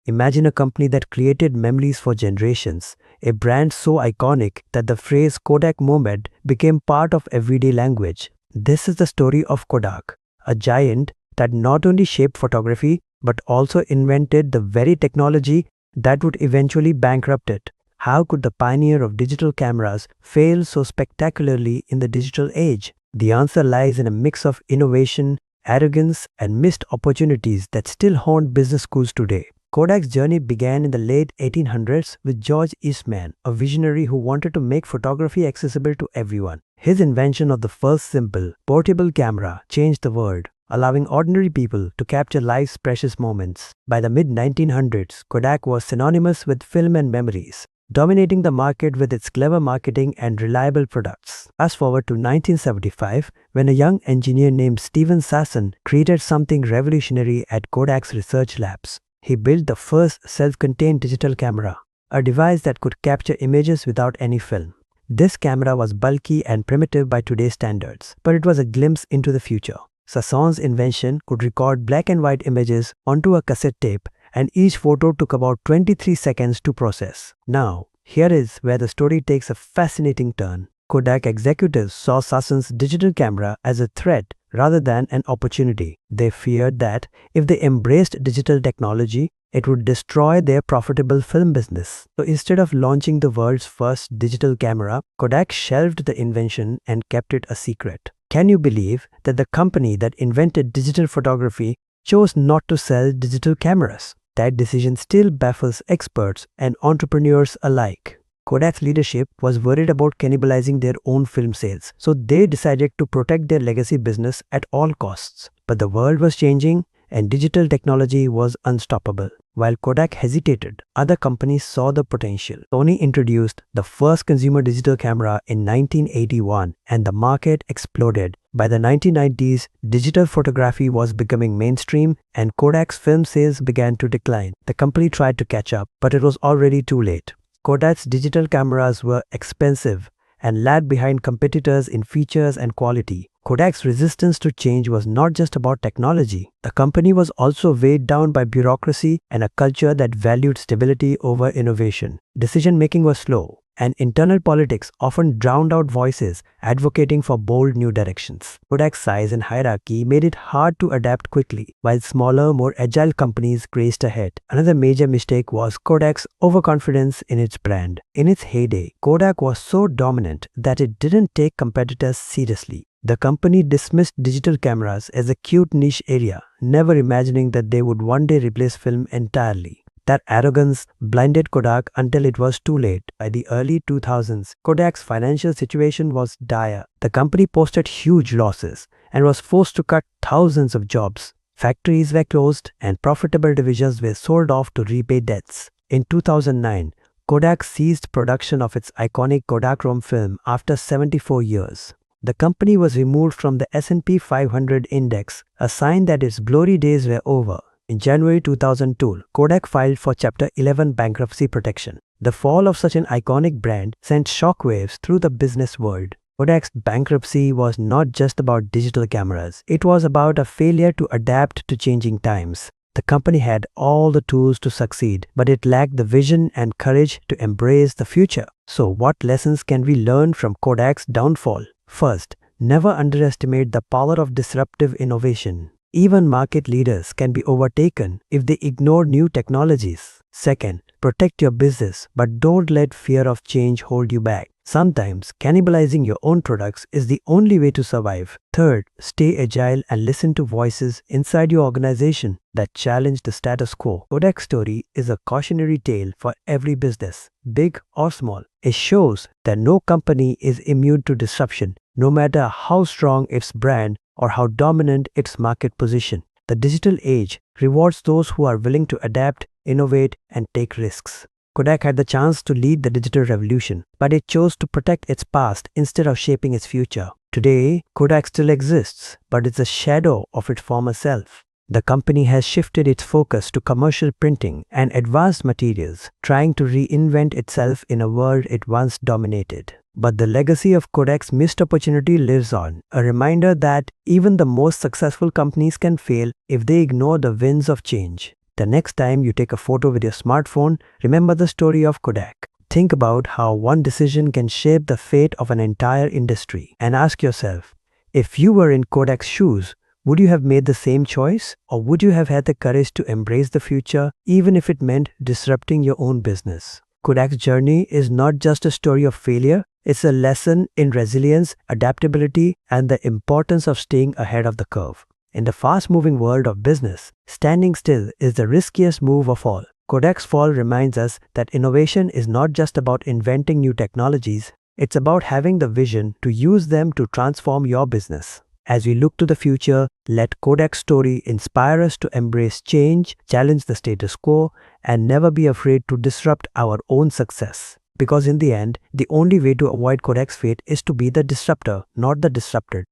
Imagine a company that created memories for generations, a brand so iconic that the phrase Kodak moment became part of everyday language. This is the story of Kodak, a giant that not only shaped photography but also invented the very technology that would eventually bankrupt it. How could the pioneer of digital cameras fail so spectacularly in the digital age? The answer lies in a mix of innovation, arrogance, and missed opportunities that still haunt business schools today. Kodak's journey began in the late 1800s with George Eastman, a visionary who wanted to make photography accessible to everyone. His invention of the first simple, portable camera changed the world, allowing ordinary people to capture life's precious moments. By the mid-1900s, Kodak was synonymous with film and memories, dominating the market with its clever marketing and reliable products. Fast forward to 1975, when a young engineer named Steven Sasson created something revolutionary at Kodak's research labs. He built the first self-contained digital camera, a device that could capture images without any film. This camera was bulky and primitive by today's standards, but it was a glimpse into the future. Sasson's invention could record black and white images onto a cassette tape, and each photo took about 23 seconds to process. Now, here is where the story takes a fascinating turn. Kodak executives saw Sasson's digital camera as a threat rather than an opportunity. They feared that if they embraced digital technology, it would destroy their profitable film business. So instead of launching the world's first digital camera, Kodak shelved the invention and kept it a secret. Can you believe that the company that invented digital photography chose not to sell digital cameras? That decision still baffles experts and entrepreneurs alike. Kodak's leadership was worried about cannibalizing their own film sales, so they decided to protect their legacy business at all costs. But the world was changing and digital technology was unstoppable. While Kodak hesitated, other companies saw the potential. Sony introduced the first consumer digital camera in 1981 and the market exploded. By the 1990s, digital photography was becoming mainstream and Kodak's film sales began to decline. The company tried to catch up, but it was already too late. Kodak's digital cameras were expensive and lagged behind competitors in features and quality. Kodak's resistance to change was not just about technology. The company was also weighed down by bureaucracy and a culture that valued stability over innovation. Decision-making was slow, and internal politics often drowned out voices advocating for bold new directions. Kodak's size and hierarchy made it hard to adapt quickly, while smaller, more agile companies raced ahead. Another major mistake was Kodak's overconfidence in its brand. In its heyday, Kodak was so dominant that it didn't take competitors seriously. The company dismissed digital cameras as a cute niche area, never imagining that they would one day replace film entirely. That arrogance blinded Kodak until it was too late. By the early 2000s, Kodak's financial situation was dire. The company posted huge losses and was forced to cut thousands of jobs. Factories were closed and profitable divisions were sold off to repay debts. In 2009, Kodak ceased production of its iconic Kodachrome film after 74 years. The company was removed from the S&P 500 index, a sign that its glory days were over. In January 2002, Kodak filed for Chapter 11 bankruptcy protection. The fall of such an iconic brand sent shockwaves through the business world. Kodak's bankruptcy was not just about digital cameras. It was about a failure to adapt to changing times. The company had all the tools to succeed, but it lacked the vision and courage to embrace the future. So what lessons can we learn from Kodak's downfall? First, never underestimate the power of disruptive innovation. Even market leaders can be overtaken if they ignore new technologies. Second, protect your business, but don't let fear of change hold you back. Sometimes, cannibalizing your own products is the only way to survive. Third, stay agile and listen to voices inside your organization that challenge the status quo. Kodak's story is a cautionary tale for every business, big or small. It shows that no company is immune to disruption, no matter how strong its brand or how dominant its market position. The digital age rewards those who are willing to adapt, innovate, and take risks. Kodak had the chance to lead the digital revolution, but it chose to protect its past instead of shaping its future. Today, Kodak still exists, but it's a shadow of its former self. The company has shifted its focus to commercial printing and advanced materials, trying to reinvent itself in a world it once dominated. But the legacy of Kodak's missed opportunity lives on, a reminder that even the most successful companies can fail if they ignore the winds of change. The next time you take a photo with your smartphone, remember the story of Kodak. Think about how one decision can shape the fate of an entire industry and ask yourself, if you were in Kodak's shoes, would you have made the same choice, or would you have had the courage to embrace the future even if it meant disrupting your own business? Kodak's journey is not just a story of failure, it's a lesson in resilience, adaptability, and the importance of staying ahead of the curve. In the fast-moving world of business, standing still is the riskiest move of all. Kodak's fall reminds us that innovation is not just about inventing new technologies, it's about having the vision to use them to transform your business. As we look to the future, let Kodak's story inspire us to embrace change, challenge the status quo, and never be afraid to disrupt our own success. Because in the end, the only way to avoid Kodak's fate is to be the disruptor, not the disrupted.